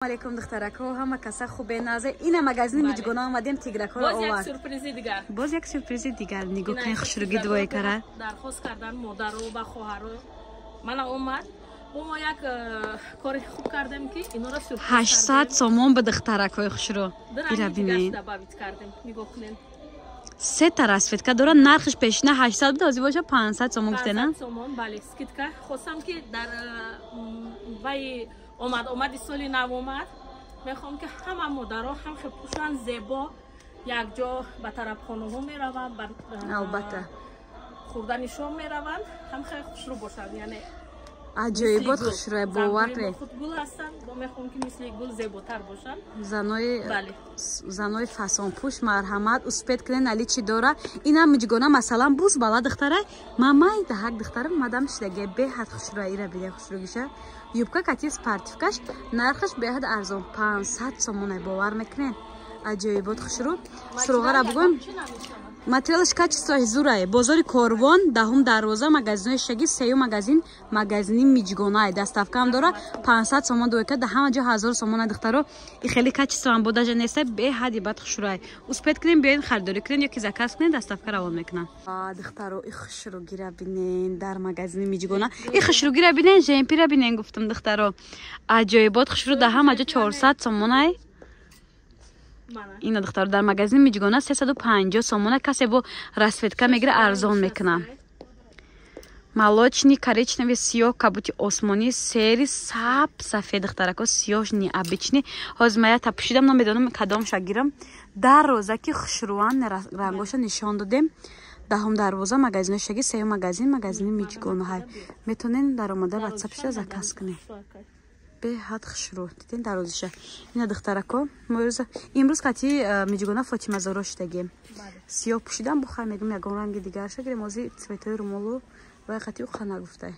علیکم دخترکو همه کسا خوبه نازه این مگزین میجگونا آمدیم تیگرکو رو آورد. باز یک سورپریز دیگر نگاه کنید خشروگی دوای کاره درخواست کردن مادر رو با خواهر رو من اومد با ما یک کار خوب کردیم که اینا رو سورپریز 800 سومون به دخترکو خشرو اینا ببینید کردیم نگاه کنید سه تا رسفت که دوران نرخش پیشنه 800 بود از باشه 500 سومون گفته نه 500 سومون بله اسکیت که خواستم که در وای اومد سالی نو اومد میخوام که همه مادرها هم خیلی زیبا یک جا به طرف خانه ها میروند البته خوردنشون میروند هم خیلی خوشرو باشند یعنی عجایبات خوشرو باور خود گل هستن با میخوام که مثل گل زیباتر باشن زنای فسان پوش مرحمت اسپید کنن علی چی داره اینا میگونه مثلا بوز بالا دختره مامای ده حق دختره مادام شلگه به حد خوشرو ایره بیه خوشروگیشه یوبکا کاتیس پارتیفکاش نرخش به حد ارزان 500 سومونه باور میکنین عجایبات خوشرو سروغه را بگم материалаш качествои зурае бозори корвон даҳум дарвоза магазинои шаги сеюм магазини миҷгонае доставкаам дора 500 сомон доека да ҳама ҷо 1000 сомон духтаро и хеле качествоам бодаҷа неста беҳади бад хушурае успед кунем биёед харидорӣ кунем ёки заказ кунем доставка равон мекунам духтаро и хушругира бинен дар магазини миҷгона и хушругира бинен жемпира бинен гуфтам духтаро аҷоибот хушру да ҳама ҷо 400 сомонае این دختر در مغازه میجگونه 350 سومونه کسی با رسوتکا میگیره ارزان میکنه молочный коричневый سیاه کبوتی осмони сери сап сафед дختрако сиёш не обычный ҳозир мая тапушидам намедонам кадомша гирам дар роза ки хушруан рангоша нишон додем даҳум дарвоза магазинои шаги сеюм магазини миҷгонаҳай метонен дар омада ватсапша заказ кунем беҳад хушрӯ диден дарозиша ина духтарако имрӯз қати миҷгона фотимазоро шидагем сиёҳ пӯшидам бухар мегум ягон ранги дигарша гирем ҳозир цветои румолу ва қати уқа нагуфтай